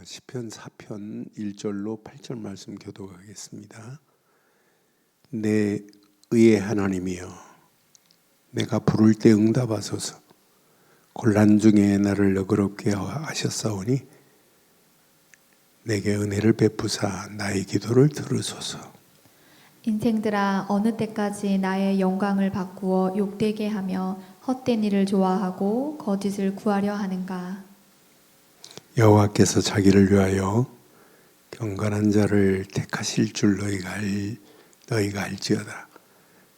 시편 4편 1절로 8절 말씀 교독하겠습니다. 내 의의 하나님이여, 내가 부를 때 응답하소서. 곤란 중에 나를 너그럽게 하셨사오니 내게 은혜를 베푸사 나의 기도를 들으소서. 인생들아, 어느 때까지 나의 영광을 바꾸어 욕되게 하며 헛된 일을 좋아하고 거짓을 구하려 하는가? 여호와께서 자기를 위하여 경건한 자를 택하실 줄 너희가 알지어다.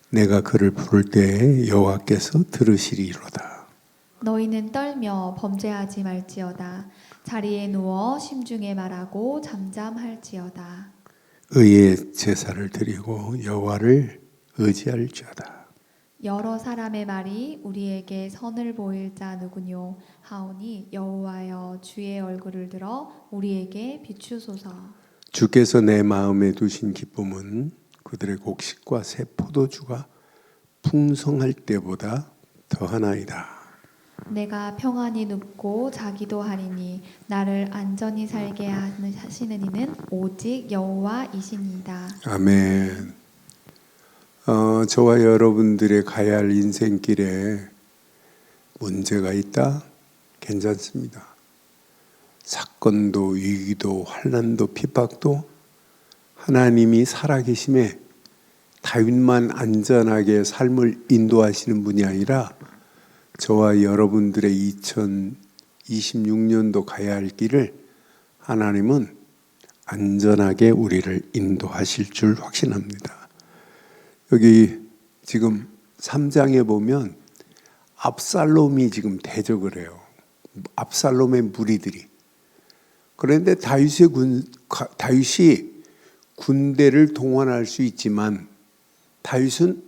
내가 그를 부를 때 여호와께서 들으시리로다. 너희는 떨며 범죄하지 말지어다. 자리에 누워 심중에 말하고 잠잠할지어다. 의의 제사를 드리고 여호와를 의지할지어다. 여러 사람의 말이 우리에게 선을 보일 자 누구뇨 하오니 여호와여, 주의 얼굴을 들어 우리에게 비추소서. 주께서 내 마음에 두신 기쁨은 그들의 곡식과 새 포도주가 풍성할 때보다 더하나이다. 내가 평안히 눕고 자기도 하리니 나를 안전히 살게 하시는 이는 오직 여호와이시니이다. 아멘. 저와 여러분들의 가야 할 인생길에 문제가 있다? 괜찮습니다. 사건도 위기도 환난도 핍박도 하나님이 살아계심에 다윗만 안전하게 삶을 인도하시는 분이 아니라 저와 여러분들의 2026년도 가야 할 길을 하나님은 안전하게 우리를 인도하실 줄 확신합니다. 여기 지금 3장에 보면 압살롬이 지금 대적을 해요. 압살롬의 무리들이. 그런데 다윗이 군대를 동원할 수 있지만 다윗은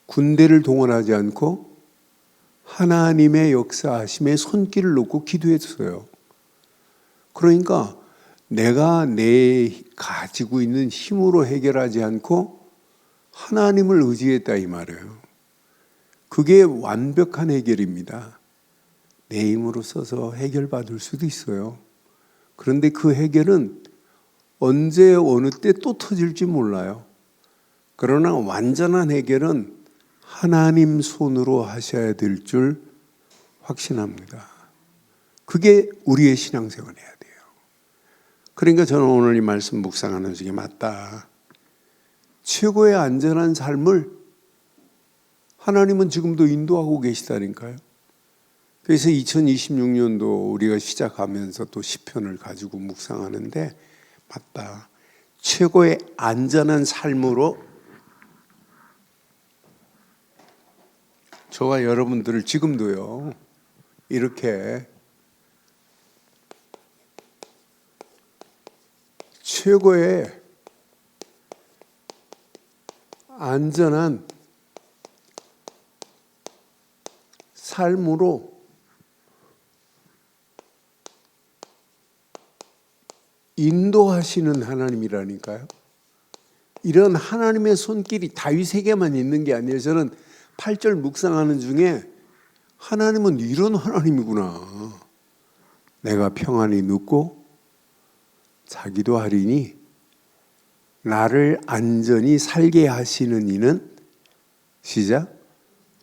군대를 동원하지 않고 하나님의 역사하심에 손길을 놓고 기도했어요. 그러니까 내가 내 가지고 있는 힘으로 해결하지 않고 하나님을 의지했다 이 말이에요. 그게 완벽한 해결입니다. 내 힘으로 써서 해결받을 수도 있어요. 그런데 그 해결은 언제 어느 때 또 터질지 몰라요. 그러나 완전한 해결은 하나님 손으로 하셔야 될 줄 확신합니다. 그게 우리의 신앙생활 해야 돼요. 그러니까 저는 오늘 이 말씀 묵상하는 중에 맞다. 최고의 안전한 삶을 하나님은 지금도 인도하고 계시다니까요. 그래서 2026년도 우리가 시작하면서 또 시편을 가지고 묵상하는데 맞다. 최고의 안전한 삶으로 저와 여러분들을 지금도요, 이렇게 최고의 안전한 삶으로 인도하시는 하나님이라니까요. 이런 하나님의 손길이 다윗에게만 있는 게 아니에요. 저는 8절 묵상하는 중에 하나님은 이런 하나님이구나. 내가 평안히 눕고 자기도 하리니 나를 안전히 살게 하시는 이는 시작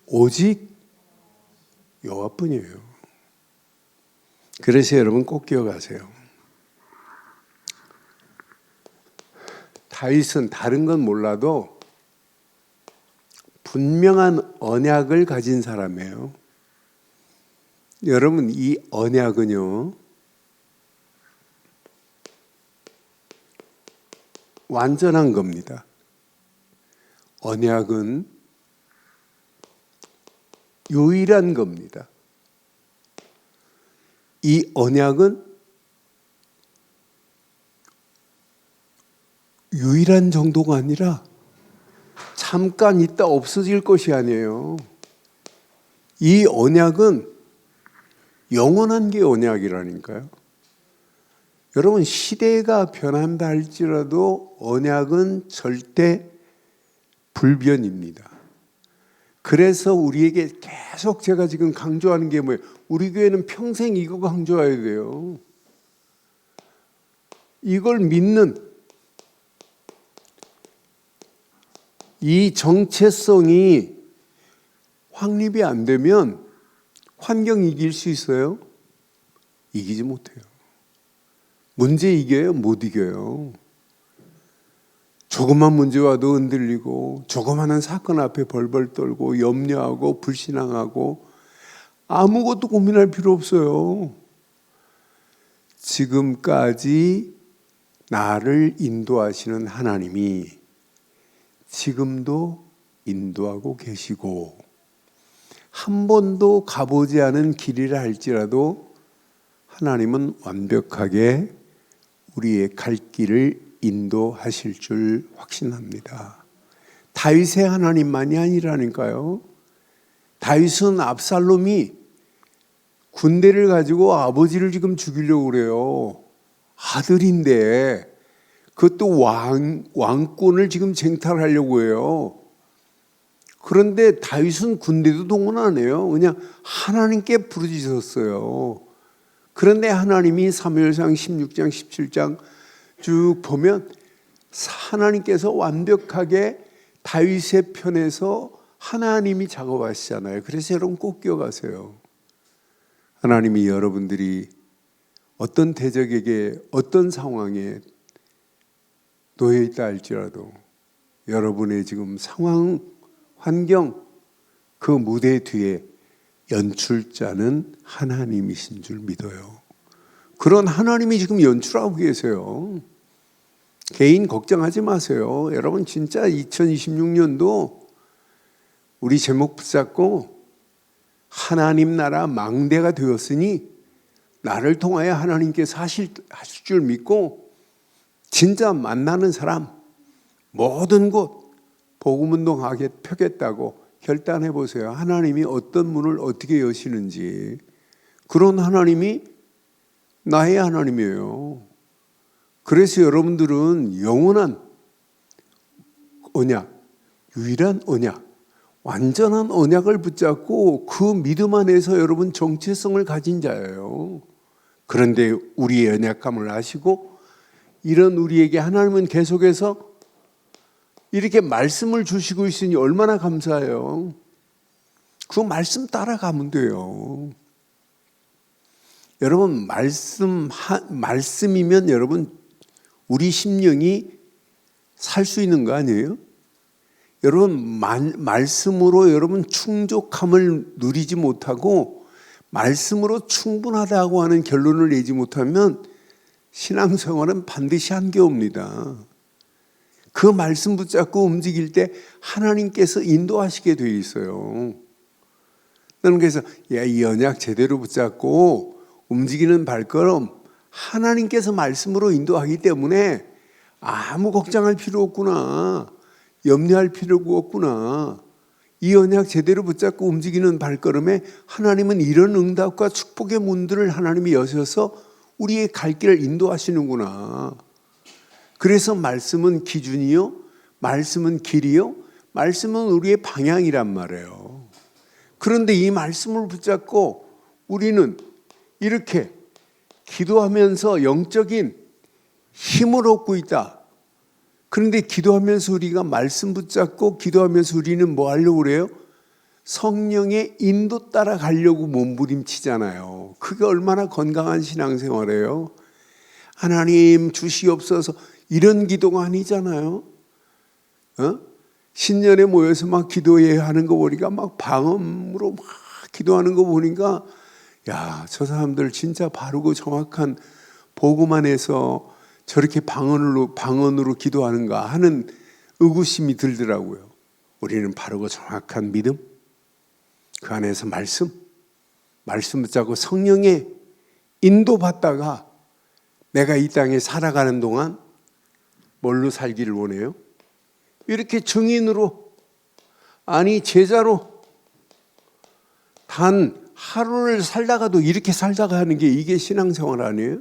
오직 여호와뿐이에요. 그래서 여러분 꼭 기억하세요. 다윗은 다른 건 몰라도 분명한 언약을 가진 사람이에요. 여러분, 이 언약은요, 완전한 겁니다. 언약은 유일한 겁니다. 이 언약은 유일한 정도가 아니라 잠깐 있다 없어질 것이 아니에요. 이 언약은 영원한 게 언약이라니까요. 여러분, 시대가 변한다 할지라도 언약은 절대 불변입니다. 그래서 우리에게 계속 제가 지금 강조하는 게 뭐예요? 우리 교회는 평생 이거 강조해야 돼요. 이걸 믿는 이 정체성이 확립이 안 되면 환경 이길 수 있어요? 이기지 못해요. 문제 이겨요? 못 이겨요. 조그만 문제 와도 흔들리고 조그마한 사건 앞에 벌벌 떨고 염려하고 불신앙하고 아무것도 고민할 필요 없어요. 지금까지 나를 인도하시는 하나님이 지금도 인도하고 계시고 한 번도 가보지 않은 길이라 할지라도 하나님은 완벽하게 우리의 갈 길을 인도하실 줄 확신합니다. 다윗의 하나님만이 아니라니까요. 다윗은 압살롬이 군대를 가지고 아버지를 지금 죽이려고 그래요. 아들인데 그것도 왕권을 지금 쟁탈하려고 해요. 그런데 다윗은 군대도 동원 안 해요. 그냥 하나님께 부르짖었어요. 그런데 하나님이 사무엘상 16장 17장 쭉 보면 하나님께서 완벽하게 다윗의 편에서 하나님이 작업하시잖아요. 그래서 여러분 꼭 기억하세요. 하나님이 여러분들이 어떤 대적에게 어떤 상황에 놓여 있다 할지라도 여러분의 지금 상황, 환경, 그 무대 뒤에 연출자는 하나님이신 줄 믿어요. 그런 하나님이 지금 연출하고 계세요. 개인 걱정하지 마세요. 여러분 진짜 2026년도 우리 제목 붙잡고 하나님 나라 망대가 되었으니 나를 통하여 하나님께서 하실 줄 믿고 진짜 만나는 사람 모든 곳 복음운동 펴겠다고 결단해 보세요. 하나님이 어떤 문을 어떻게 여시는지. 그런 하나님이 나의 하나님이에요. 그래서 여러분들은 영원한 언약, 유일한 언약, 완전한 언약을 붙잡고 그 믿음 안에서 여러분 정체성을 가진 자예요. 그런데 우리의 연약함을 아시고 이런 우리에게 하나님은 계속해서 이렇게 말씀을 주시고 있으니 얼마나 감사해요. 그 말씀 따라가면 돼요. 여러분 말씀이면 여러분 우리 심령이 살 수 있는 거 아니에요? 여러분 말씀으로 여러분 충족함을 누리지 못하고 말씀으로 충분하다고 하는 결론을 내지 못하면 신앙생활은 반드시 한계옵니다. 그 말씀 붙잡고 움직일 때 하나님께서 인도하시게 되어 있어요. 나는 그래서 이 언약 제대로 붙잡고 움직이는 발걸음 하나님께서 말씀으로 인도하기 때문에 아무 걱정할 필요 없구나. 염려할 필요가 없구나. 이 언약 제대로 붙잡고 움직이는 발걸음에 하나님은 이런 응답과 축복의 문들을 하나님이 여셔서 우리의 갈 길을 인도하시는구나. 그래서 말씀은 기준이요, 말씀은 길이요, 말씀은 우리의 방향이란 말이에요. 그런데 이 말씀을 붙잡고 우리는 이렇게 기도하면서 영적인 힘을 얻고 있다. 그런데 기도하면서 우리가 말씀 붙잡고 기도하면서 우리는 뭐 하려고 그래요? 성령의 인도 따라 가려고 몸부림치잖아요. 그게 얼마나 건강한 신앙생활이에요. 하나님 주시옵소서 이런 기도가 아니잖아요. 신년에 모여서 막 기도해야 하는 거 보니까 막 방언으로 막 기도하는 거 보니까 야, 저 사람들 진짜 바르고 정확한 복음 안에서 저렇게 방언으로 기도하는가 하는 의구심이 들더라고요. 우리는 바르고 정확한 믿음, 그 안에서 말씀 붙잡고 성령의 인도받다가 내가 이 땅에 살아가는 동안 뭘로 살기를 원해요? 이렇게 증인으로, 아니 제자로 단 하루를 살다가도 이렇게 살다가 하는 게 이게 신앙생활 아니에요?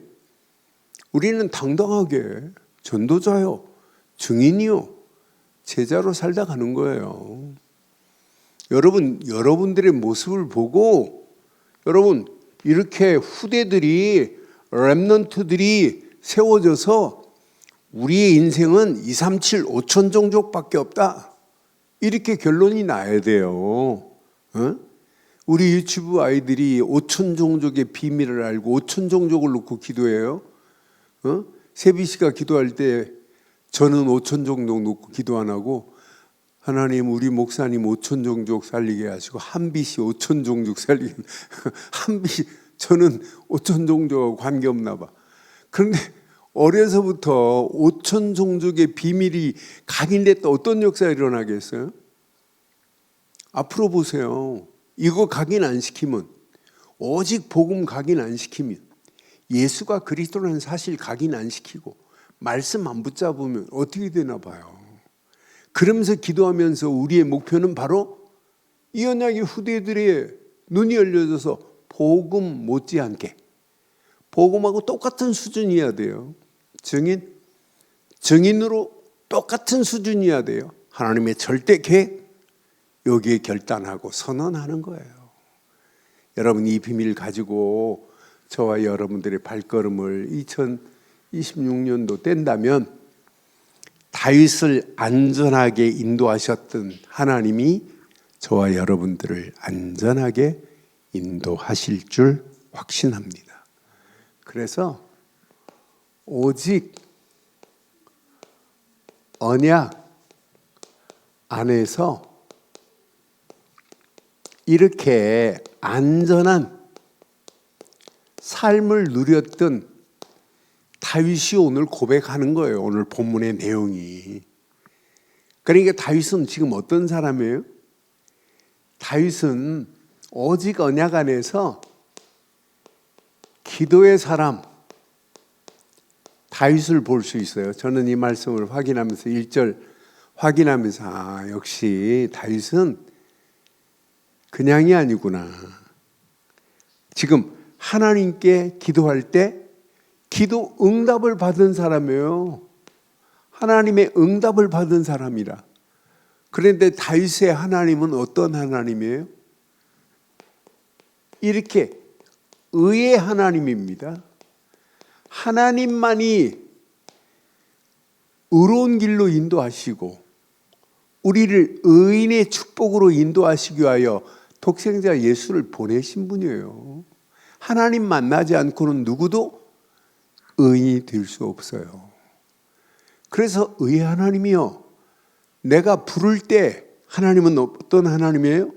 우리는 당당하게 전도자요, 증인이요, 제자로 살다 가는 거예요. 여러분들의 모습을 보고 여러분 이렇게 후대들이 렘넌트들이 세워져서 우리의 인생은 2, 3, 7, 5천 종족밖에 없다. 이렇게 결론이 나야 돼요. 우리 유튜브 아이들이 5천 종족의 비밀을 알고 5천 종족을 놓고 기도해요. 세비 씨가 기도할 때 저는 5천 종족 놓고 기도 안 하고 하나님 우리 목사님 5천 종족 살리게 하시고 한비 씨 5천 종족 살리게 한비 씨 저는 5천 종족하고 관계없나 봐. 그런데 어려서부터 5천 종족의 비밀이 각인됐다 어떤 역사가 일어나겠어요? 앞으로 보세요. 이거 각인 안 시키면 오직 복음 각인 안 시키면 예수가 그리스도라는 사실 각인 안 시키고 말씀 안 붙잡으면 어떻게 되나 봐요. 그러면서 기도하면서 우리의 목표는 바로 이 언약의 후대들의 눈이 열려져서 복음 못지않게 복음하고 똑같은 수준이어야 돼요. 증인으로 똑같은 수준이어야 돼요. 하나님의 절대 계획 여기에 결단하고 선언하는 거예요. 여러분 이 비밀 가지고 저와 여러분들의 발걸음을 2026년도 뗀다면 다윗을 안전하게 인도하셨던 하나님이 저와 여러분들을 안전하게 인도하실 줄 확신합니다. 그래서 오직 언약 안에서 이렇게 안전한 삶을 누렸던 다윗이 오늘 고백하는 거예요. 오늘 본문의 내용이. 그러니까 다윗은 지금 어떤 사람이에요? 다윗은 오직 언약 안에서 기도의 사람 다윗을 볼 수 있어요. 저는 이 말씀을 확인하면서 1절 확인하면서 역시 다윗은 그냥이 아니구나. 지금 하나님께 기도할 때 기도 응답을 받은 사람이에요. 하나님의 응답을 받은 사람이라. 그런데 다윗의 하나님은 어떤 하나님이에요? 이렇게 의의 하나님입니다. 하나님만이 의로운 길로 인도하시고 우리를 의인의 축복으로 인도하시기 위하여 독생자 예수를 보내신 분이에요. 하나님 만나지 않고는 누구도 의인이 될 수 없어요. 그래서 의의 하나님이요. 내가 부를 때 하나님은 어떤 하나님이에요?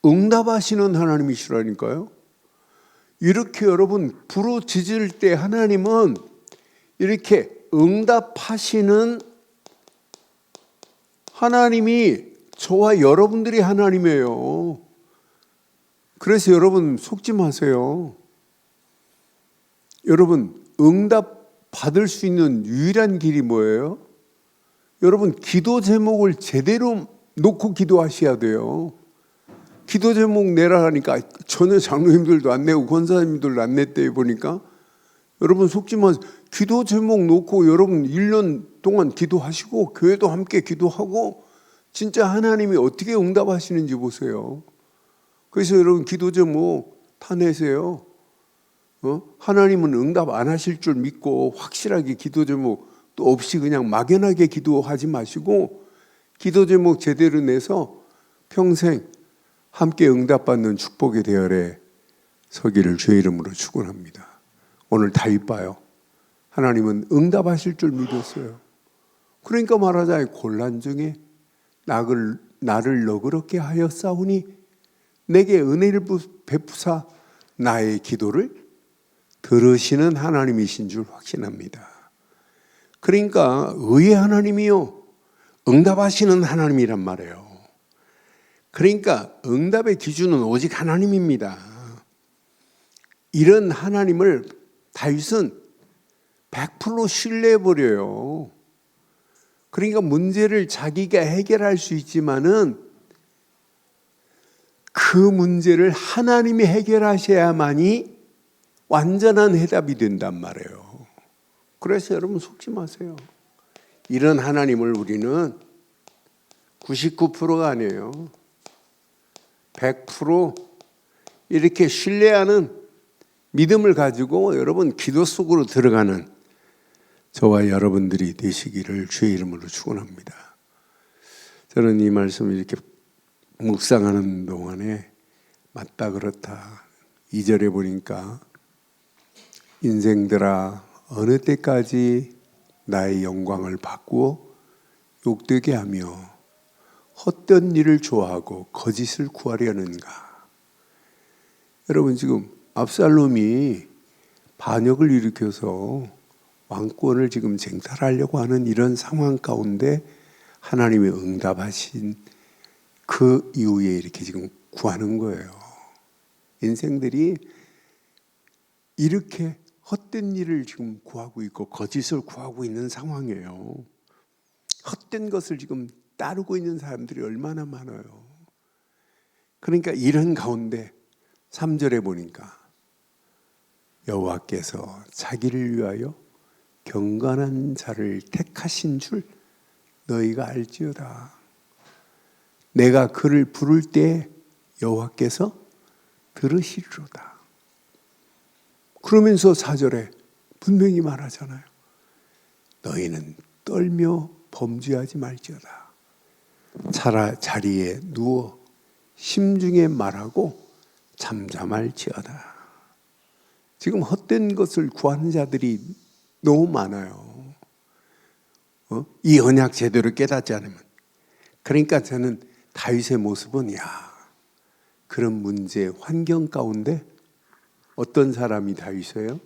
응답하시는 하나님이시라니까요. 이렇게 여러분 부르짖을 때 하나님은 이렇게 응답하시는 하나님이 저와 여러분들이 하나님이에요. 그래서 여러분 속지 마세요. 여러분 응답 받을 수 있는 유일한 길이 뭐예요? 여러분 기도 제목을 제대로 놓고 기도하셔야 돼요. 기도 제목 내라 하니까 전혀 장로님들도 안 내고 권사님들도 안 냈대 보니까 여러분 속지 마세요. 기도 제목 놓고 여러분 1년 동안 기도하시고 교회도 함께 기도하고 진짜 하나님이 어떻게 응답하시는지 보세요. 그래서 여러분 기도 제목 다 내세요. 하나님은 응답 안 하실 줄 믿고 확실하게 기도 제목 또 없이 그냥 막연하게 기도하지 마시고 기도 제목 제대로 내서 평생 함께 응답받는 축복의 대열에 서기를 주의 이름으로 축원합니다. 오늘 다윗 봐요. 하나님은 응답하실 줄 믿었어요. 그러니까 말하자면 곤란 중에 나를 너그럽게 하였사오니 내게 은혜를 베푸사 나의 기도를 들으시는 하나님이신 줄 확신합니다. 그러니까 의의 하나님이요 응답하시는 하나님이란 말이에요. 그러니까 응답의 기준은 오직 하나님입니다. 이런 하나님을 다윗은 100% 신뢰해버려요. 그러니까 문제를 자기가 해결할 수 있지만은 그 문제를 하나님이 해결하셔야만이 완전한 해답이 된단 말이에요. 그래서 여러분 속지 마세요. 이런 하나님을 우리는 99%가 아니에요. 100% 이렇게 신뢰하는 믿음을 가지고 여러분 기도 속으로 들어가는 저와 여러분들이 되시기를 주의 이름으로 축원합니다. 저는 이 말씀을 이렇게 묵상하는 동안에 맞다 그렇다 2절에 보니까 인생들아 어느 때까지 나의 영광을 바꾸어 욕되게 하며 헛된 일을 좋아하고 거짓을 구하려는가. 여러분 지금 압살롬이 반역을 일으켜서 왕권을 지금 쟁탈하려고 하는 이런 상황 가운데 하나님이 응답하신 그 이후에 이렇게 지금 구하는 거예요. 인생들이 이렇게 헛된 일을 지금 구하고 있고 거짓을 구하고 있는 상황이에요. 헛된 것을 지금 따르고 있는 사람들이 얼마나 많아요. 그러니까 이런 가운데 3절에 보니까 여호와께서 자기를 위하여 경건한 자를 택하신 줄 너희가 알지어다. 내가 그를 부를 때 여호와께서 들으시리로다. 그러면서 4절에 분명히 말하잖아요. 너희는 떨며 범죄하지 말지어다. 자리에 누워 심중에 말하고 잠잠할지어다. 지금 헛된 것을 구하는 자들이 너무 많아요. 이 언약 제대로 깨닫지 않으면. 그러니까 저는 다윗의 모습은 그런 문제 환경 가운데 어떤 사람이 다윗이에요?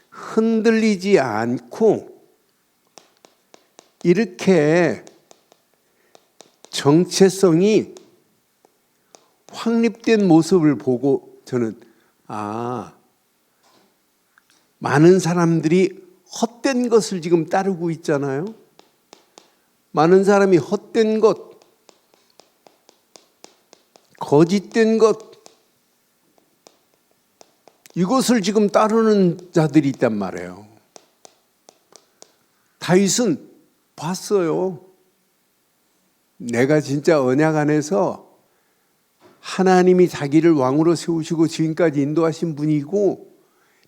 흔들리지 않고 이렇게 정체성이 확립된 모습을 보고 저는 많은 사람들이 헛된 것을 지금 따르고 있잖아요. 많은 사람이 헛된 것, 거짓된 것, 이것을 지금 따르는 자들이 있단 말이에요. 다윗은 봤어요. 내가 진짜 언약 안에서 하나님이 자기를 왕으로 세우시고 지금까지 인도하신 분이고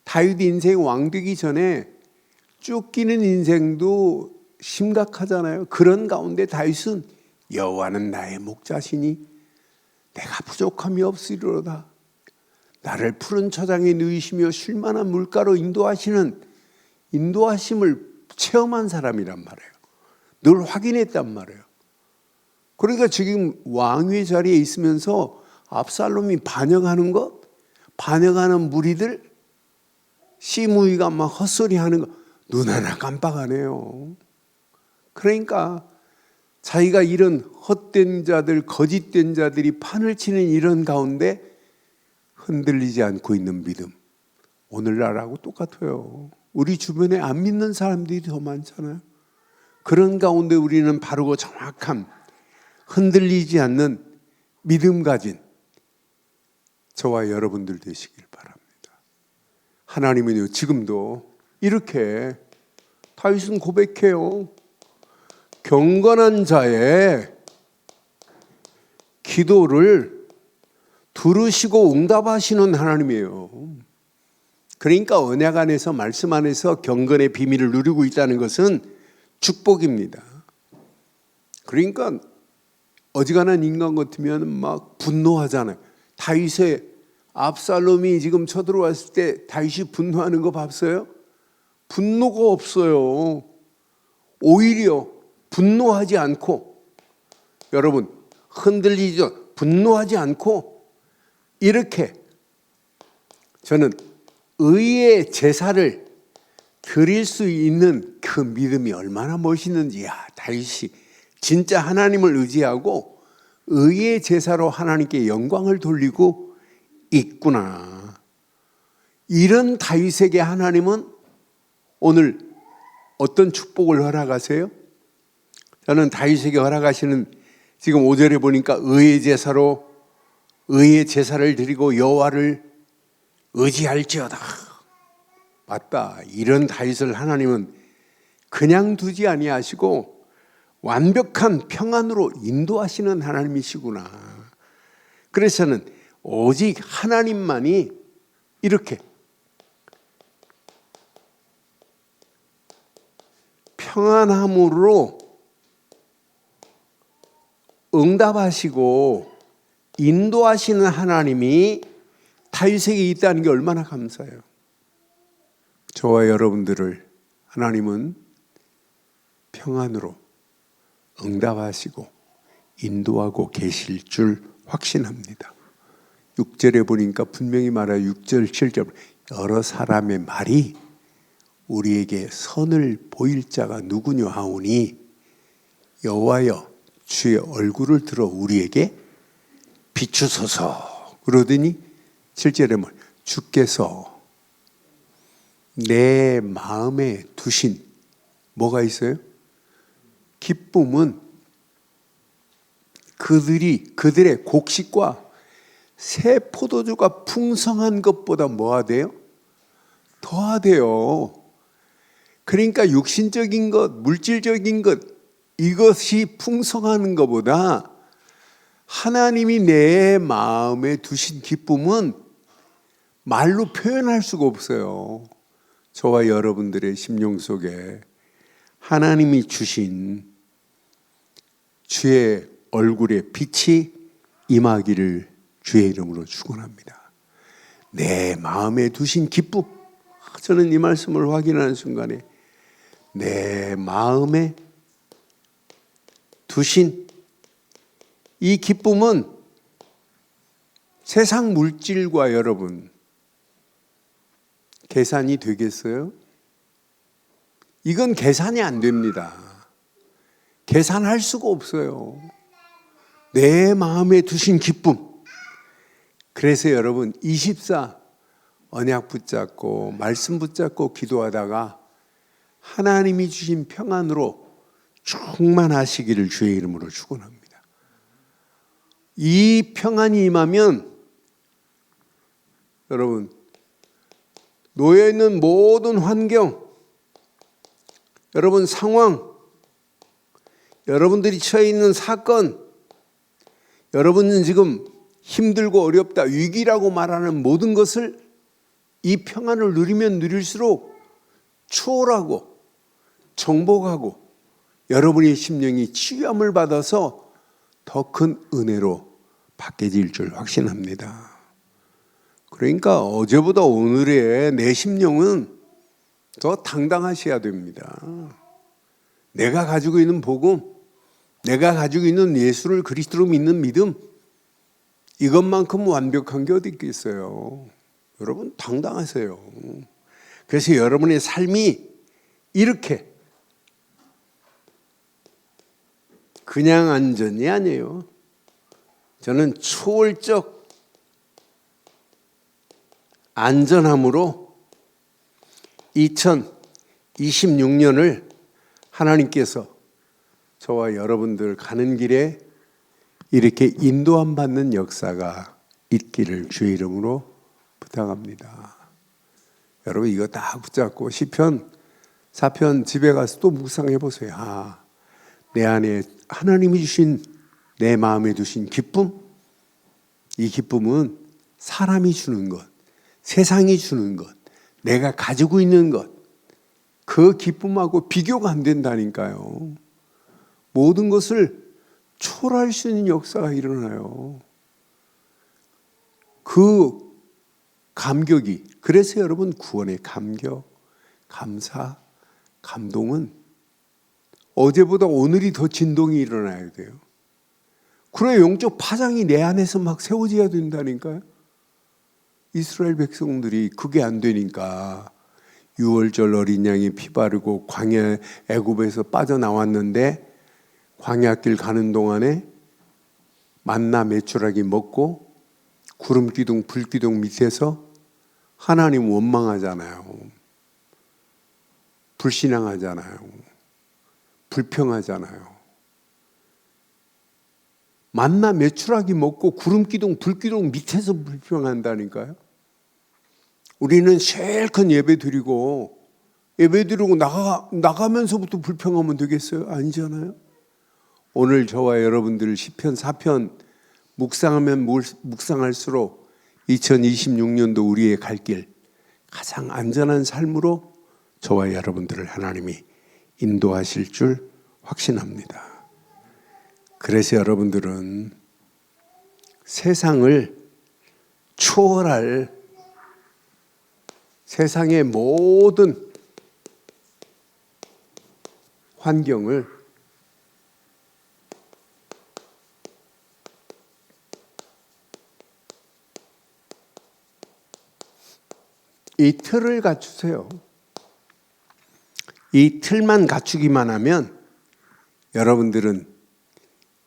다윗 인생 왕 되기 전에 쫓기는 인생도 심각하잖아요. 그런 가운데 다윗은 여호와는 나의 목자시니 내가 부족함이 없으리로다. 나를 푸른 초장에 누이시며 쉴만한 물가로 인도하시는 인도하심을 체험한 사람이란 말이에요. 늘 확인했단 말이에요. 그러니까 지금 왕위 자리에 있으면서 압살롬이 반역하는 것, 반역하는 무리들, 시므이가 막 헛소리하는 거 눈 하나 깜빡 안 해요. 그러니까 자기가 이런 헛된 자들, 거짓된 자들이 판을 치는 이런 가운데 흔들리지 않고 있는 믿음. 오늘날하고 똑같아요. 우리 주변에 안 믿는 사람들이 더 많잖아요. 그런 가운데 우리는 바르고 정확한 흔들리지 않는 믿음 가진 저와 여러분들 되시길 바랍니다. 하나님은요 지금도 이렇게 다윗은 고백해요. 경건한 자의 기도를 들으시고 응답하시는 하나님이에요. 그러니까 언약 안에서 말씀 안에서 경건의 비밀을 누리고 있다는 것은 축복입니다. 그러니까 어지간한 인간 같으면 막 분노하잖아요. 다윗의 압살롬이 지금 쳐들어왔을 때 다윗이 분노하는 거 봤어요? 분노가 없어요. 오히려 분노하지 않고 여러분 흔들리죠. 분노하지 않고 이렇게 저는 의의 제사를 드릴 수 있는 그 믿음이 얼마나 멋있는지 다윗이 진짜 하나님을 의지하고 의의 제사로 하나님께 영광을 돌리고 있구나. 이런 다윗에게 하나님은 오늘 어떤 축복을 허락하세요? 저는 다윗에게 허락하시는 지금 5절에 보니까 의의 제사로 의의 제사를 드리고 여호와를 의지할지어다. 맞다. 이런 다윗을 하나님은 그냥 두지 아니하시고 완벽한 평안으로 인도하시는 하나님이시구나. 그래서 저는 오직 하나님만이 이렇게 평안함으로 응답하시고 인도하시는 하나님이 다윗에게 있다는 게 얼마나 감사해요. 저와 여러분들을 하나님은 평안으로 응답하시고 인도하고 계실 줄 확신합니다. 6절에 보니까 분명히 말해요. 6절, 7절 여러 사람의 말이 우리에게 선을 보일 자가 누구냐 하오니 여호와여 주의 얼굴을 들어 우리에게 비추소서. 그러더니 7절에 뭐 주께서 내 마음에 두신 뭐가 있어요? 기쁨은 그들의 곡식과 새 포도주가 풍성한 것보다 뭐하대요? 더하대요. 그러니까 육신적인 것, 물질적인 것 이것이 풍성한 것보다 하나님이 내 마음에 두신 기쁨은 말로 표현할 수가 없어요. 저와 여러분들의 심령 속에 하나님이 주신 주의 얼굴에 빛이 임하기를 주의 이름으로 축원합니다. 내 마음에 두신 기쁨. 저는 이 말씀을 확인하는 순간에 내 마음에 두신 이 기쁨은 세상 물질과 여러분 계산이 되겠어요? 이건 계산이 안 됩니다. 계산할 수가 없어요. 내 마음에 두신 기쁨. 그래서 여러분 24 언약 붙잡고 말씀 붙잡고 기도하다가 하나님이 주신 평안으로 충만하시기를 주의 이름으로 축원합니다. 이 평안이 임하면 여러분 놓여 있는 모든 환경, 여러분 상황, 여러분들이 처해 있는 사건, 여러분은 지금 힘들고 어렵다, 위기라고 말하는 모든 것을 이 평안을 누리면 누릴수록 추월하고 정복하고 여러분의 심령이 치유함을 받아서 더 큰 은혜로 바뀌어질 줄 확신합니다. 그러니까 어제보다 오늘의 내 심령은 더 당당하셔야 됩니다. 내가 가지고 있는 복음, 내가 가지고 있는 예수를 그리스도로 믿는 믿음, 이것만큼 완벽한 게 어디 있겠어요. 여러분 당당하세요. 그래서 여러분의 삶이 이렇게 그냥 안전이 아니에요. 저는 초월적 안전함으로 2026년을 하나님께서 저와 여러분들 가는 길에 이렇게 인도함 받는 역사가 있기를 주의 이름으로 부탁합니다. 여러분 이거 다 붙잡고 시편 4편 집에 가서 또 묵상해 보세요. 내 안에 하나님이 주신 내 마음에 두신 기쁨, 이 기쁨은 사람이 주는 것, 세상이 주는 것, 내가 가지고 있는 것, 그 기쁨하고 비교가 안 된다니까요. 모든 것을 초월할 수 있는 역사가 일어나요. 그 감격이, 그래서 여러분 구원의 감격, 감사, 감동은 어제보다 오늘이 더 진동이 일어나야 돼요. 그래 영적 파장이 내 안에서 막 세워져야 된다니까요. 이스라엘 백성들이 그게 안 되니까 6월절 어린 양이 피 바르고 광야 애굽에서 빠져나왔는데 광야길 가는 동안에 만나 메추라기 먹고 구름 기둥 불 기둥 밑에서 하나님 원망하잖아요. 불신앙하잖아요. 불평하잖아요. 만나 메추라기 먹고 구름 기둥 불 기둥 밑에서 불평한다니까요. 우리는 제일 큰 예배 드리고 나가면서부터 불평하면 되겠어요? 아니잖아요. 오늘 저와 여러분들 시편 4편 묵상하면 묵상할수록 2026년도 우리의 갈 길 가장 안전한 삶으로 저와 여러분들을 하나님이 인도하실 줄 확신합니다. 그래서 여러분들은 세상을 초월할 세상의 모든 환경을 이 틀을 갖추세요. 이 틀만 갖추기만 하면 여러분들은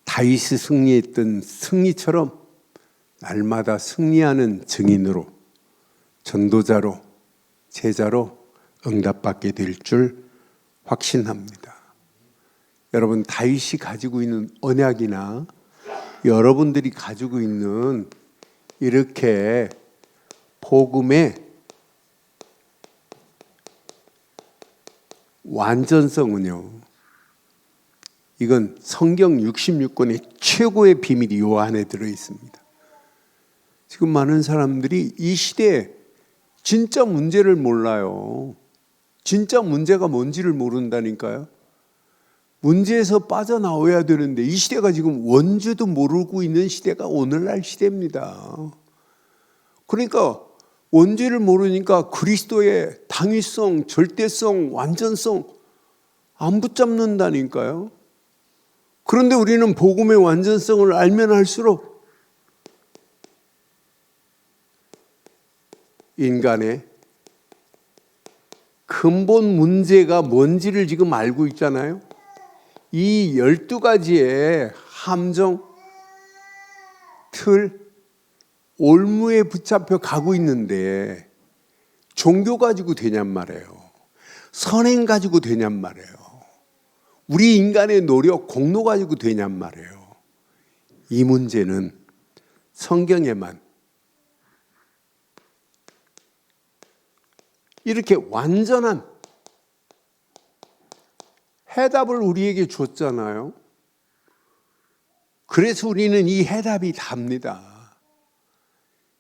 다윗이 승리했던 승리처럼 날마다 승리하는 증인으로, 전도자로, 제자로 응답받게 될 줄 확신합니다. 여러분, 다윗이 가지고 있는 언약이나 여러분들이 가지고 있는 이렇게 복음의 완전성은요, 이건 성경 66권의 최고의 비밀이 요 안에 들어 있습니다. 지금 많은 사람들이 이 시대에 진짜 문제를 몰라요. 진짜 문제가 뭔지를 모른다니까요. 문제에서 빠져나와야 되는데 이 시대가 지금 원죄도 모르고 있는 시대가 오늘날 시대입니다. 그러니까 원죄를 모르니까 그리스도의 당위성, 절대성, 완전성 안 붙잡는다니까요. 그런데 우리는 복음의 완전성을 알면 알수록 인간의 근본 문제가 뭔지를 지금 알고 있잖아요. 이 12가지의 함정, 틀, 올무에 붙잡혀 가고 있는데 종교 가지고 되냔 말이에요. 선행 가지고 되냔 말이에요. 우리 인간의 노력, 공로 가지고 되냔 말이에요. 이 문제는 성경에만 이렇게 완전한 해답을 우리에게 줬잖아요. 그래서 우리는 이 해답이 답니다.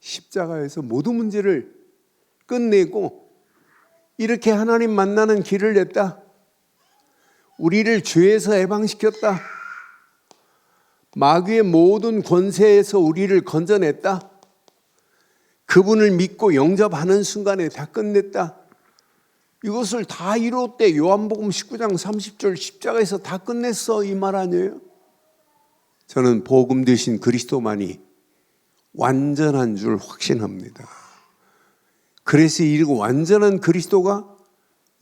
십자가에서 모든 문제를 끝내고 이렇게 하나님 만나는 길을 냈다. 우리를 죄에서 해방시켰다. 마귀의 모든 권세에서 우리를 건져냈다. 그분을 믿고 영접하는 순간에 다 끝냈다. 이것을 다 이뤘대. 요한복음 19장 30절 십자가에서 다 끝냈어, 이 말 아니에요? 저는 복음 되신 그리스도만이 완전한 줄 확신합니다. 그래서 이 완전한 그리스도가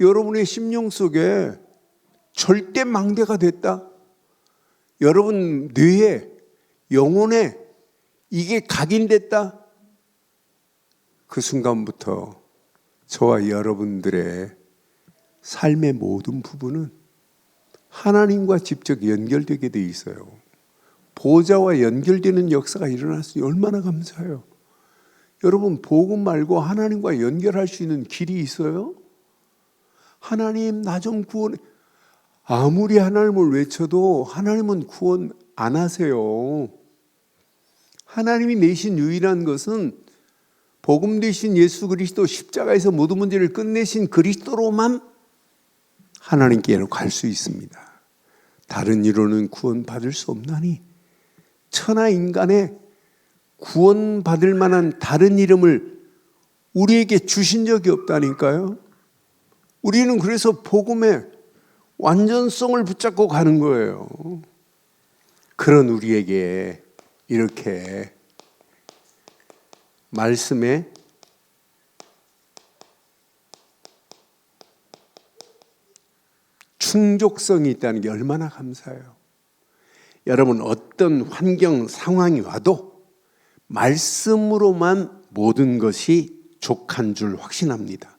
여러분의 심령 속에 절대 망대가 됐다. 여러분 뇌에, 영혼에 이게 각인됐다. 그 순간부터 저와 여러분들의 삶의 모든 부분은 하나님과 직접 연결되게 돼 있어요. 보좌와 연결되는 역사가 일어났으니 얼마나 감사해요. 여러분, 복음 말고 하나님과 연결할 수 있는 길이 있어요? 하나님, 나 좀 구원해. 아무리 하나님을 외쳐도 하나님은 구원 안 하세요. 하나님이 내신 유일한 것은 복음 되신 예수 그리스도 십자가에서 모든 문제를 끝내신 그리스도로만 하나님께로 갈 수 있습니다. 다른 이로는 구원받을 수 없나니 천하 인간의 구원받을 만한 다른 이름을 우리에게 주신 적이 없다니까요. 우리는 그래서 복음의 완전성을 붙잡고 가는 거예요. 그런 우리에게 이렇게 말씀에 충족성이 있다는 게 얼마나 감사해요. 여러분, 어떤 환경 상황이 와도 말씀으로만 모든 것이 족한 줄 확신합니다.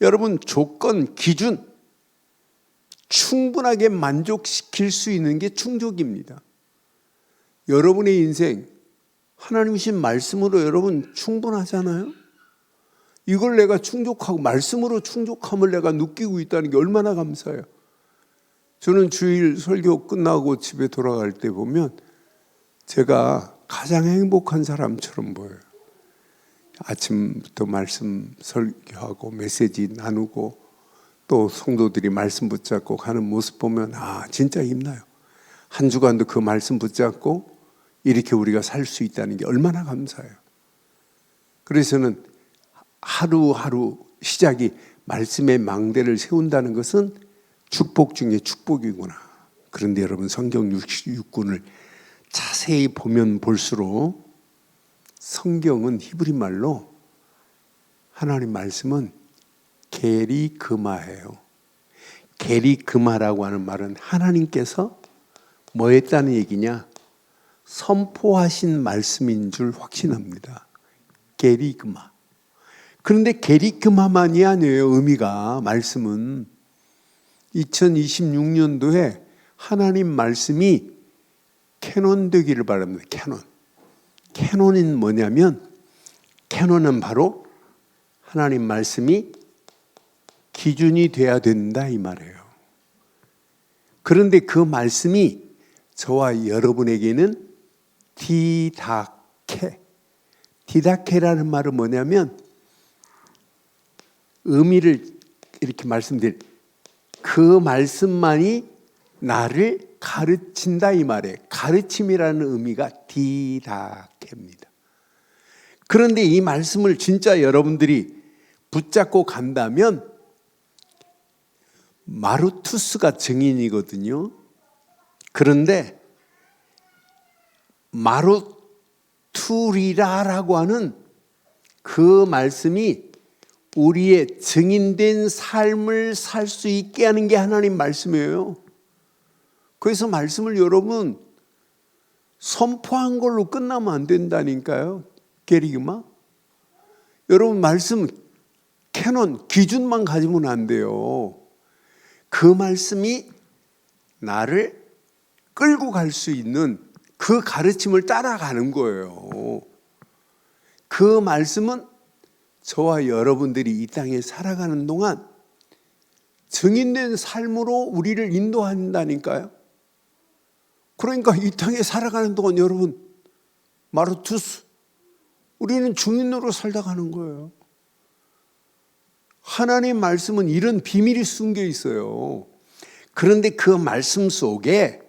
여러분, 조건, 기준 충분하게 만족시킬 수 있는 게 충족입니다. 여러분의 인생 하나님이신 말씀으로 여러분 충분하잖아요. 이걸 내가 충족하고 말씀으로 충족함을 내가 느끼고 있다는 게 얼마나 감사해요. 저는 주일 설교 끝나고 집에 돌아갈 때 보면 제가 가장 행복한 사람처럼 보여요. 아침부터 말씀 설교하고 메시지 나누고 또 성도들이 말씀 붙잡고 가는 모습 보면 진짜 힘나요. 한 주간도 그 말씀 붙잡고 이렇게 우리가 살 수 있다는 게 얼마나 감사해요. 그래서는 하루하루 시작이 말씀의 망대를 세운다는 것은 축복 중에 축복이구나. 그런데 여러분 성경 66권을 자세히 보면 볼수록 성경은 히브리 말로 하나님 말씀은 게리그마예요. 게리그마라고 하는 말은 하나님께서 뭐 했다는 얘기냐? 선포하신 말씀인 줄 확신합니다. 게리그마. 그런데 게리그마만이 아니에요. 의미가 말씀은 2026년도에 하나님 말씀이 캐논 되기를 바랍니다. 캐논은 뭐냐면 캐논은 바로 하나님 말씀이 기준이 돼야 된다 이 말이에요. 그런데 그 말씀이 저와 여러분에게는 디다케라는 말은 뭐냐면 의미를 이렇게 말씀드릴 그 말씀만이 나를 가르친다 이 말이에요. 가르침이라는 의미가 디다케입니다. 그런데 이 말씀을 진짜 여러분들이 붙잡고 간다면 마루투스가 증인이거든요. 그런데 마루투리라라고 하는 그 말씀이 우리의 증인된 삶을 살 수 있게 하는 게 하나님 말씀이에요. 그래서 말씀을 여러분 선포한 걸로 끝나면 안 된다니까요. 게리그마. 여러분 말씀 캐논 기준만 가지면 안 돼요. 그 말씀이 나를 끌고 갈 수 있는 그 가르침을 따라가는 거예요. 그 말씀은 저와 여러분들이 이 땅에 살아가는 동안 증인된 삶으로 우리를 인도한다니까요. 그러니까 이 땅에 살아가는 동안 여러분 마루투스 우리는 증인으로 살다 가는 거예요. 하나님 말씀은 이런 비밀이 숨겨 있어요. 그런데 그 말씀 속에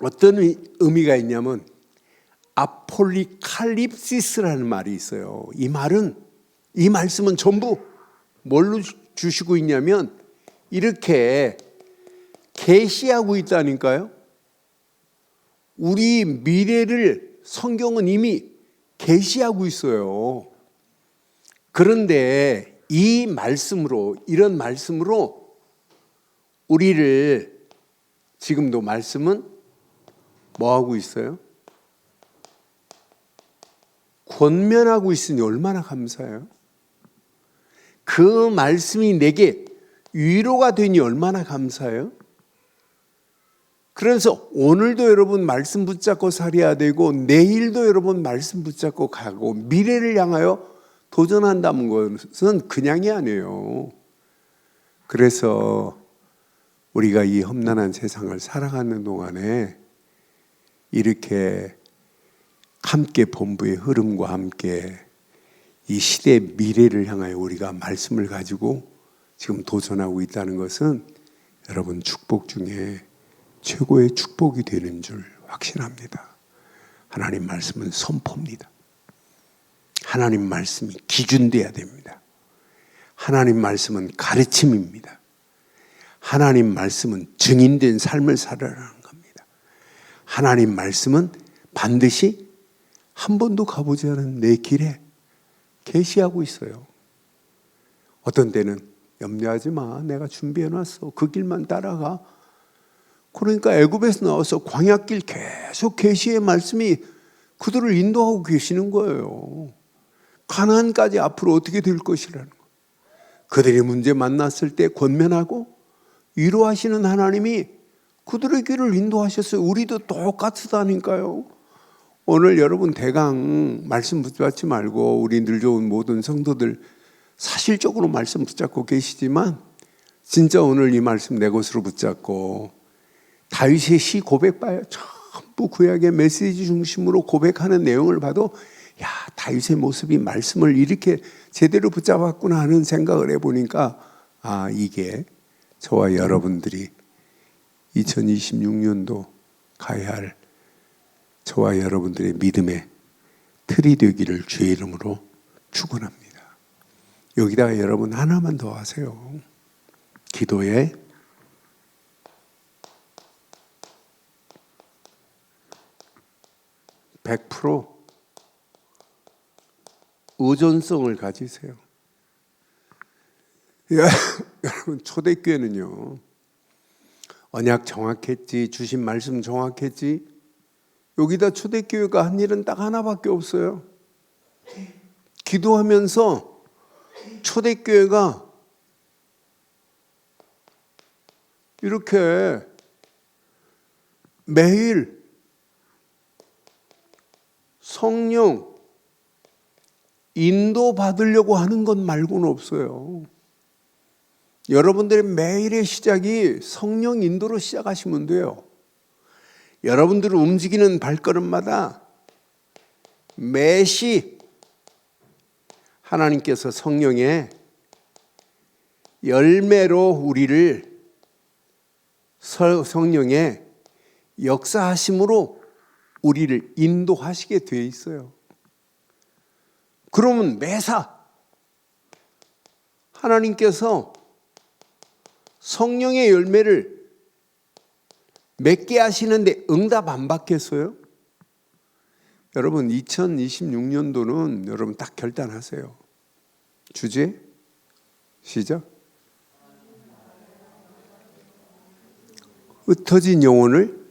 어떤 의미가 있냐면 아폴리칼립시스라는 말이 있어요. 이 말씀은 전부 뭘로 주시고 있냐면 이렇게 계시하고 있다니까요. 우리 미래를 성경은 이미 계시하고 있어요. 그런데 이런 말씀으로 우리를 지금도 말씀은 뭐 하고 있어요? 권면하고 있으니 얼마나 감사해요. 그 말씀이 내게 위로가 되니 얼마나 감사해요. 그래서 오늘도 여러분 말씀 붙잡고 살아야 되고 내일도 여러분 말씀 붙잡고 가고 미래를 향하여 도전한다는 것은 그냥이 아니에요. 그래서 우리가 이 험난한 세상을 살아가는 동안에 이렇게 함께 본부의 흐름과 함께 이 시대의 미래를 향하여 우리가 말씀을 가지고 지금 도전하고 있다는 것은 여러분 축복 중에 최고의 축복이 되는 줄 확신합니다. 하나님 말씀은 선포입니다. 하나님 말씀이 기준돼야 됩니다. 하나님 말씀은 가르침입니다. 하나님 말씀은 증인된 삶을 살아라는 겁니다. 하나님 말씀은 반드시 한 번도 가보지 않은 내 길에 계시하고 있어요. 어떤 때는 염려하지 마. 내가 준비해놨어. 그 길만 따라가. 그러니까 애굽에서 나와서 광야길 계속 계시의 말씀이 그들을 인도하고 계시는 거예요. 가나안까지 앞으로 어떻게 될 것이라는 거. 그들이 문제 만났을 때 권면하고 위로하시는 하나님이 그들의 길을 인도하셨어요. 우리도 똑같다니까요. 오늘 여러분 대강 말씀 붙잡지 말고 우리 늘 좋은 모든 성도들 사실적으로 말씀 붙잡고 계시지만 진짜 오늘 이 말씀 내 것으로 붙잡고 다윗의 시 고백 봐요. 전부 구약의 메시지 중심으로 고백하는 내용을 봐도 야, 다윗의 모습이 말씀을 이렇게 제대로 붙잡았구나 하는 생각을 해보니까 이게 저와 여러분들이 2026년도 가야 할 저와 여러분들의 믿음의 틀이 되기를 주의 이름으로 축원합니다. 여기다가 여러분 하나만 더 하세요. 기도에 100% 의존성을 가지세요. 여러분, 초대교회는요, 언약 정확했지, 주신 말씀 정확했지, 여기다 초대교회가 한 일은 딱 하나밖에 없어요. 기도하면서 초대교회가 이렇게 매일 성령 인도 받으려고 하는 것 말고는 없어요. 여러분들의 매일의 시작이 성령 인도로 시작하시면 돼요. 여러분들을 움직이는 발걸음마다 매시 하나님께서 성령의 열매로 우리를 성령의 역사하심으로 우리를 인도하시게 되어 있어요. 그러면 매사 하나님께서 성령의 열매를 맺게 하시는데 응답 안 받겠어요? 여러분 2026년도는 여러분 딱 결단하세요. 주제 시작. 흩어진 영혼을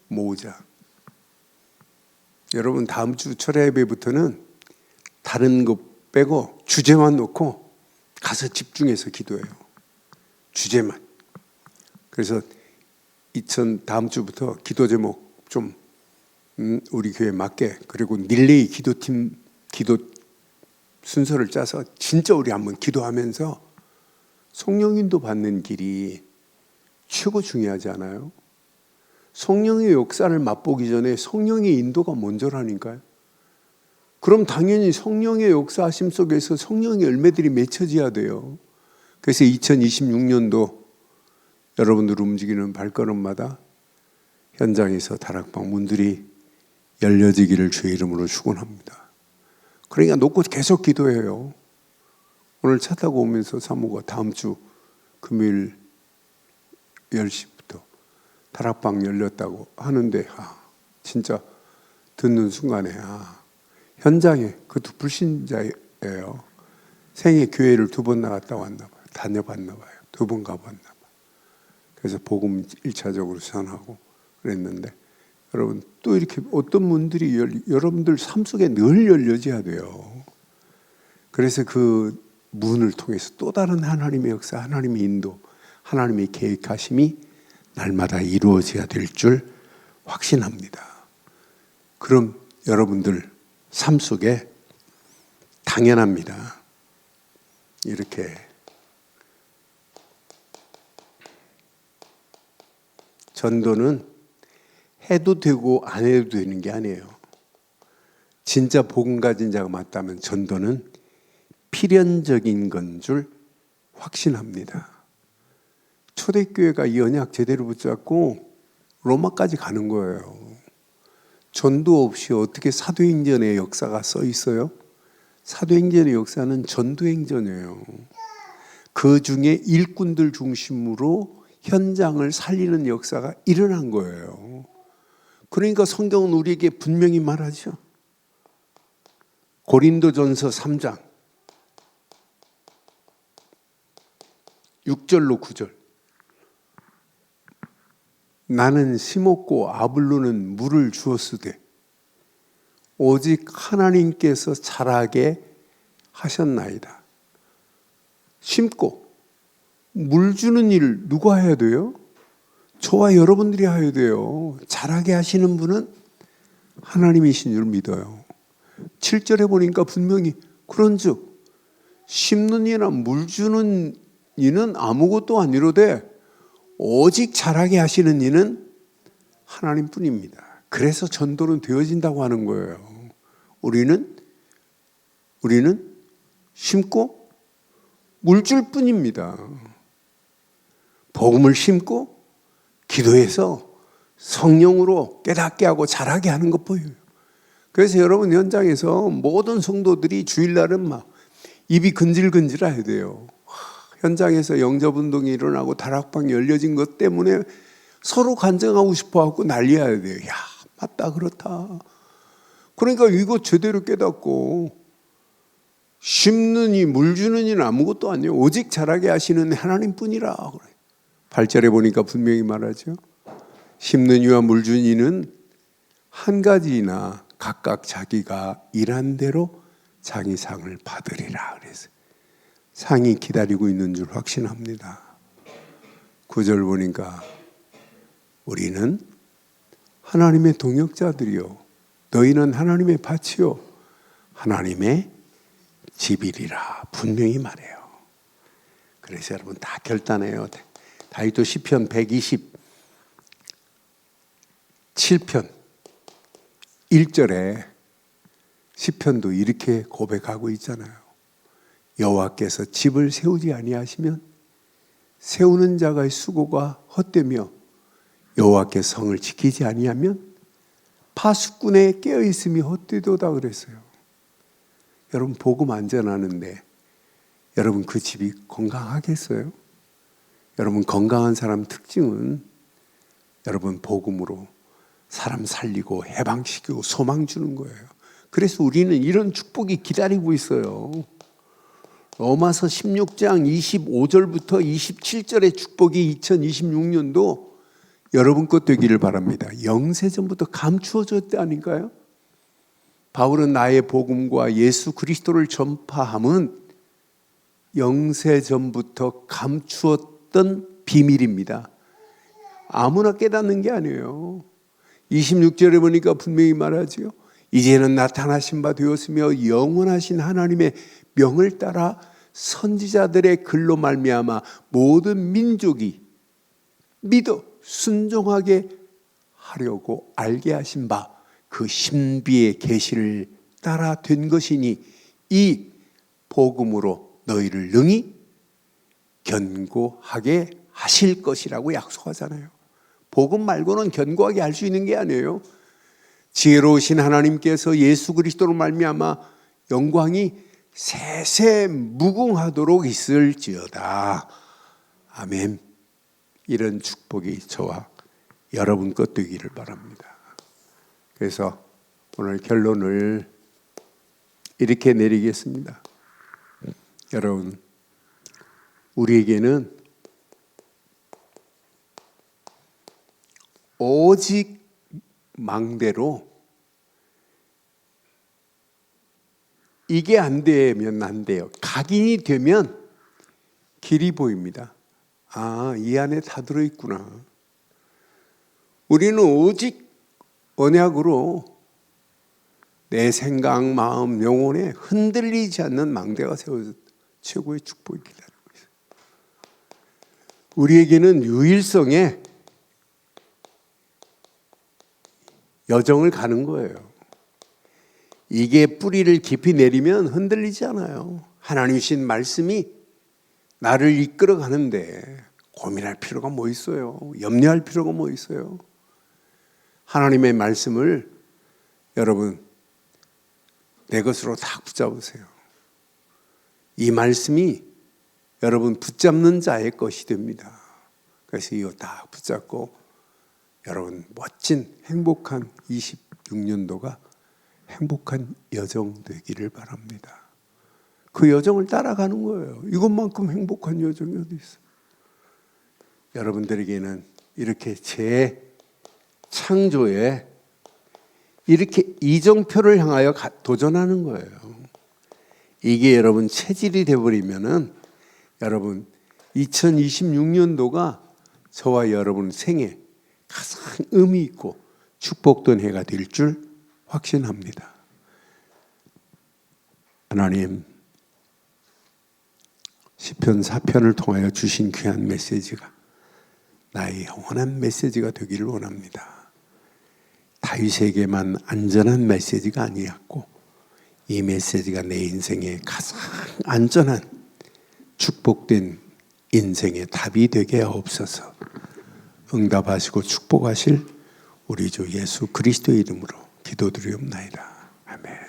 모으자. 여러분 다음 주 철야 예배부터는 다른 거 빼고 주제만 놓고 가서 집중해서 기도해요. 주제만. 그래서 다음 주부터 기도 제목 좀 우리 교회 맞게, 그리고 릴레이 기도팀 기도 순서를 짜서 진짜 우리 한번 기도하면서 성령인도 받는 길이 최고 중요하지 않아요? 성령의 역사를 맛보기 전에 성령의 인도가 먼저라니까요. 그럼 당연히 성령의 역사하심 속에서 성령의 열매들이 맺혀져야 돼요. 그래서 2026년도 여러분들 움직이는 발걸음마다 현장에서 다락방 문들이 열려지기를 주의 이름으로 축원합니다. 그러니까 놓고 계속 기도해요. 오늘 차 타고 오면서 사모가 다음 주 금요일 10시부터 다락방 열렸다고 하는데 진짜 듣는 순간에 현장에 그것도 불신자예요. 생애 교회를 2번 나갔다 왔나 봐요. 다녀봤나 봐요. 2번 가봤나 봐요. 그래서 복음 1차적으로 전하고 그랬는데, 여러분 또 이렇게 어떤 문들이 여러분들 삶 속에 늘 열려져야 돼요. 그래서 그 문을 통해서 또 다른 하나님의 역사, 하나님의 인도, 하나님의 계획하심이 날마다 이루어져야 될 줄 확신합니다. 그럼 여러분들 삶 속에 당연합니다. 이렇게 전도는 해도 되고 안 해도 되는 게 아니에요. 진짜 복음 가진 자가 맞다면 전도는 필연적인 건 줄 확신합니다. 초대교회가 이 언약 제대로 붙잡고 로마까지 가는 거예요. 전도 없이 어떻게 사도행전의 역사가 써 있어요? 사도행전의 역사는 전도행전이에요. 그 중에 일꾼들 중심으로 현장을 살리는 역사가 일어난 거예요. 그러니까 성경은 우리에게 분명히 말하죠. 고린도전서 3장 6절로 9절. 나는 심었고 아볼로는 물을 주었으되 오직 하나님께서 자라게 하셨나이다. 심고 물 주는 일을 누가 해야 돼요? 저와 여러분들이 해야 돼요. 자라게 하시는 분은 하나님이신 줄 믿어요. 7절에 보니까 분명히 그런즉 심는 이나 물 주는 이는 아무것도 아니로되 오직 자라게 하시는 이는 하나님뿐입니다. 그래서 전도는 되어진다고 하는 거예요. 우리는 심고 물줄 뿐입니다. 복음을 심고 기도해서 성령으로 깨닫게 하고 자라게 하는 것 보여요. 그래서 여러분 현장에서 모든 성도들이 주일날은 막 입이 근질근질해야 돼요. 현장에서 영접운동이 일어나고 다락방 열려진 것 때문에 서로 간증하고 싶어갖고 난리해야 돼요. 야, 맞다, 그렇다. 그러니까 이거 제대로 깨닫고 심는 이 물 주는 이는 아무것도 아니에요. 오직 자라게 하시는 하나님뿐이라. 8절에 보니까 분명히 말하죠. 심는 이와 물 주는 이는 한 가지나 각각 자기가 일한 대로 자기 상을 받으리라. 그래서 상이 기다리고 있는 줄 확신합니다. 9절 보니까 우리는 하나님의 동역자들이요 너희는 하나님의 밭이요 하나님의 집이리라 분명히 말해요. 그래서 여러분 다 결단해요. 다윗도 시편 127편 1절에 시편도 이렇게 고백하고 있잖아요. 여호와께서 집을 세우지 아니하시면 세우는 자의 수고가 헛되며 여호와께 성을 지키지 아니하면 파수꾼에 깨어 있음이 헛되도다 그랬어요. 여러분 복음 안전하는데 여러분 그 집이 건강하겠어요? 여러분 건강한 사람 특징은 여러분 복음으로 사람 살리고 해방시키고 소망 주는 거예요. 그래서 우리는 이런 축복이 기다리고 있어요. 로마서 16장 25절부터 27절의 축복이 2026년도 여러분 것 되기를 바랍니다. 영세전부터 감추어졌다니까요. 바울은 나의 복음과 예수 그리스도를 전파함은 영세전부터 감추었던 비밀입니다. 아무나 깨닫는 게 아니에요. 26절에 보니까 분명히 말하지요. 이제는 나타나신 바 되었으며 영원하신 하나님의 명을 따라 선지자들의 글로 말미암아 모든 민족이 믿어 순종하게 하려고 알게 하신 바 그 신비의 계시를 따라 된 것이니 이 복음으로 너희를 능히 견고하게 하실 것이라고 약속하잖아요. 복음 말고는 견고하게 할 수 있는 게 아니에요. 지혜로우신 하나님께서 예수 그리스도로 말미암아 영광이 세세 무궁하도록 있을지어다. 아멘. 이런 축복이 저와 여러분 것 되기를 바랍니다. 그래서 오늘 결론을 이렇게 내리겠습니다. 여러분, 우리에게는 오직 망대로 이게 안 되면 안 돼요. 각인이 되면 길이 보입니다. 아, 이 안에 다 들어있구나. 우리는 오직 언약으로 내 생각, 마음, 영혼에 흔들리지 않는 망대가 세워져 최고의 축복이 기다리고 있어요. 우리에게는 유일성의 여정을 가는 거예요. 이게 뿌리를 깊이 내리면 흔들리지 않아요. 하나님 주신 말씀이 나를 이끌어 가는데 고민할 필요가 뭐 있어요? 염려할 필요가 뭐 있어요? 하나님의 말씀을 여러분 내 것으로 다 붙잡으세요. 이 말씀이 여러분 붙잡는 자의 것이 됩니다. 그래서 이거 다 붙잡고 여러분 멋진 행복한 26년도가 행복한 여정 되기를 바랍니다. 그 여정을 따라가는 거예요. 이것만큼 행복한 여정이 어디 있어요? 여러분들에게는 이렇게 재창조에 이렇게 이정표를 향하여 도전하는 거예요. 이게 여러분 체질이 되어버리면은 여러분 2026년도가 저와 여러분 생애 가장 의미 있고 축복된 해가 될 줄 확신합니다. 하나님, 시편 4편을 통하여 주신 귀한 메시지가 나의 영원한 메시지가 되기를 원합니다. 다윗에게만 안전한 메시지가 아니었고 이 메시지가 내 인생에 가장 안전한 축복된 인생의 답이 되게 하옵소서. 응답하시고 축복하실 우리 주 예수 그리스도의 이름으로 기도드리옵나이다. 아멘.